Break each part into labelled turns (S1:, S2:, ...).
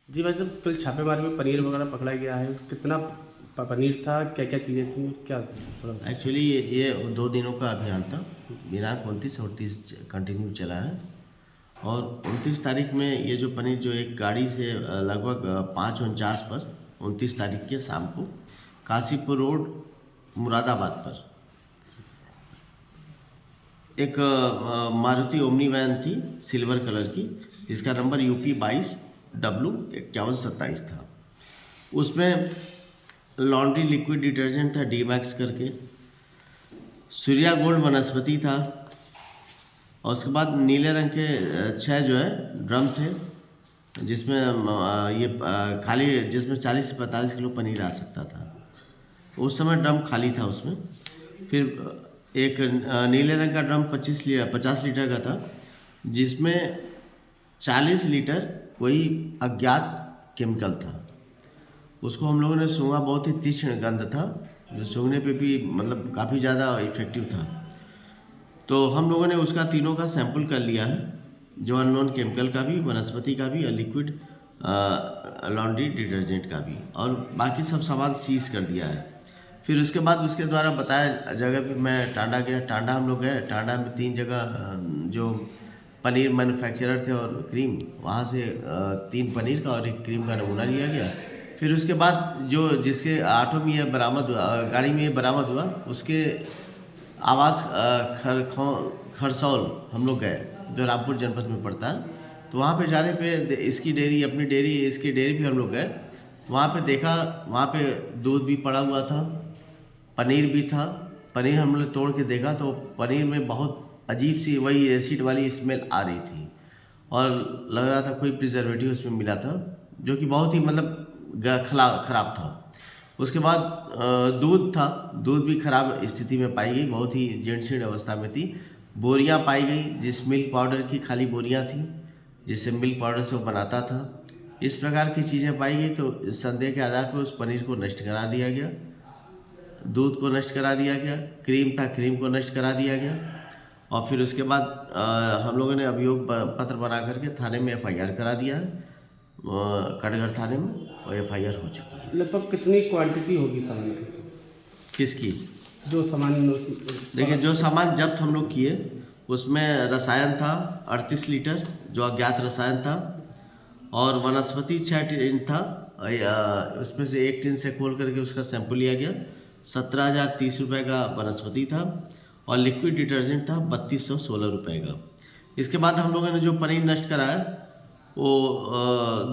S1: जी भाई साहब, कल छापेमारी में पनीर वगैरह पकड़ा गया है। कितना पनीर था, क्या क्या चीज़ें थी, क्या थोड़ा?
S2: एक्चुअली ये 2 दिनों का अभियान था। दिनांक 29 और 30 कंटिन्यू चला है। और 29 तारीख में ये जो पनीर जो एक गाड़ी से लगभग 5:49 पर 29 तारीख के शाम को काशीपुर रोड मुरादाबाद पर एक मारुति ओमनी वैन थी सिल्वर कलर की, जिसका नंबर UP 22W5127 था। उसमें लॉन्ड्री लिक्विड डिटर्जेंट था डीमैक्स करके, सूर्या गोल्ड वनस्पति था, और उसके बाद नीले रंग के 6 जो है ड्रम थे, जिसमें खाली जिसमें 40 से 45 किलो पनीर आ सकता था। उस समय ड्रम खाली था उसमें। फिर एक नीले रंग का ड्रम 50 लीटर का था, जिसमें 40 लीटर कोई अज्ञात केमिकल था। उसको हम लोगों ने सूंघा, बहुत ही तीक्ष्ण गंध था, जो सूंघने पे भी मतलब काफ़ी ज़्यादा इफ़ेक्टिव था। तो हम लोगों ने उसका तीनों का सैंपल कर लिया है, जो अननोन केमिकल का भी, वनस्पति का भी और लिक्विड लॉन्ड्री डिटर्जेंट का भी, और बाकी सब सामान सीज कर दिया है। फिर उसके बाद उसके द्वारा बताया जगह पे मैं टांडा गया। टांडा हम लोग गए। टांडा में 3 जगह जो पनीर मैन्युफैक्चरर थे और क्रीम, वहाँ से 3 पनीर का और 1 क्रीम का नमूना लिया गया। फिर उसके बाद जो जिसके ऑटो में ये बरामद हुआ, गाड़ी में ये बरामद हुआ, उसके आवास खरसौल हम लोग गए, जो रामपुर जनपद में पड़ता है। तो वहाँ पे जाने पे इसकी डेयरी भी हम लोग गए। वहाँ पे देखा, वहाँ पे दूध भी पड़ा हुआ था, पनीर भी था। पनीर हम लोग तोड़ के देखा तो पनीर में बहुत अजीब सी वही एसिड वाली स्मेल आ रही थी, और लग रहा था कोई प्रिजर्वेटिव उसमें मिला था, जो कि बहुत ही मतलब खराब था। उसके बाद दूध था। दूध भी खराब स्थिति में पाई गई, बहुत ही जीर्ण अवस्था में थी। बोरियां पाई गई, जिस मिल्क पाउडर की खाली बोरियां थी, जिससे मिल्क पाउडर से वो बनाता था। इस प्रकार की चीज़ें पाई गई, तो इस संदेह के आधार पर उस पनीर को नष्ट करा दिया गया, दूध को नष्ट करा दिया गया, क्रीम था, क्रीम को नष्ट करा दिया गया। और फिर उसके बाद हम लोगों ने अभियोग पत्र बना करके थाने में FIR करा दिया है, कटघर थाने में, और FIR हो चुकी है।
S1: लगभग कितनी क्वांटिटी होगी सामान की?
S2: किसकी?
S1: जो सामान
S2: देखिए, जो सामान जब्त हम लोग किए उसमें रसायन था 38 लीटर, जो अज्ञात रसायन था, और वनस्पति 6 टिन था। उसमें से 1 टिन से खोल करके उसका सैंपल लिया गया। 17,030 रुपये का वनस्पति था, और लिक्विड डिटर्जेंट था 3,216 रुपये का। इसके बाद हम लोगों ने जो पनीर नष्ट कराया वो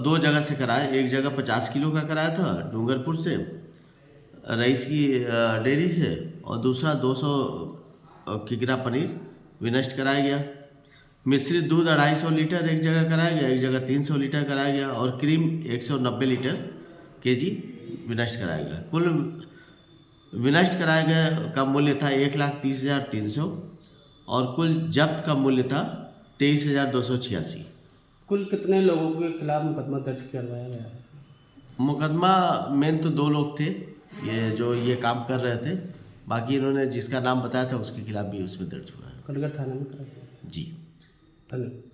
S2: 2 जगह से कराया। एक जगह 50 किलो का कराया था डूंगरपुर से, रईस की डेयरी से, और दूसरा 200 किग्रा पनीर विनष्ट कराया गया। मिश्रित दूध 250 लीटर एक जगह कराया गया, एक जगह 300 लीटर कराया गया, और क्रीम 190 लीटर kg विनष्ट कराया गया। कुल विनष्ट कराया गया का मूल्य था 1,30,300, और कुल जब्त का मूल्य था 23,286।
S1: कुल कितने लोगों के खिलाफ मुकदमा दर्ज करवाया गया है?
S2: मुकदमा मेन तो 2 लोग थे, ये जो ये काम कर रहे थे। बाकी इन्होंने जिसका नाम बताया था उसके खिलाफ भी उसमें दर्ज हुआ है।
S1: कटघर थाने में करा गया।
S2: जी,
S1: धन्यवाद।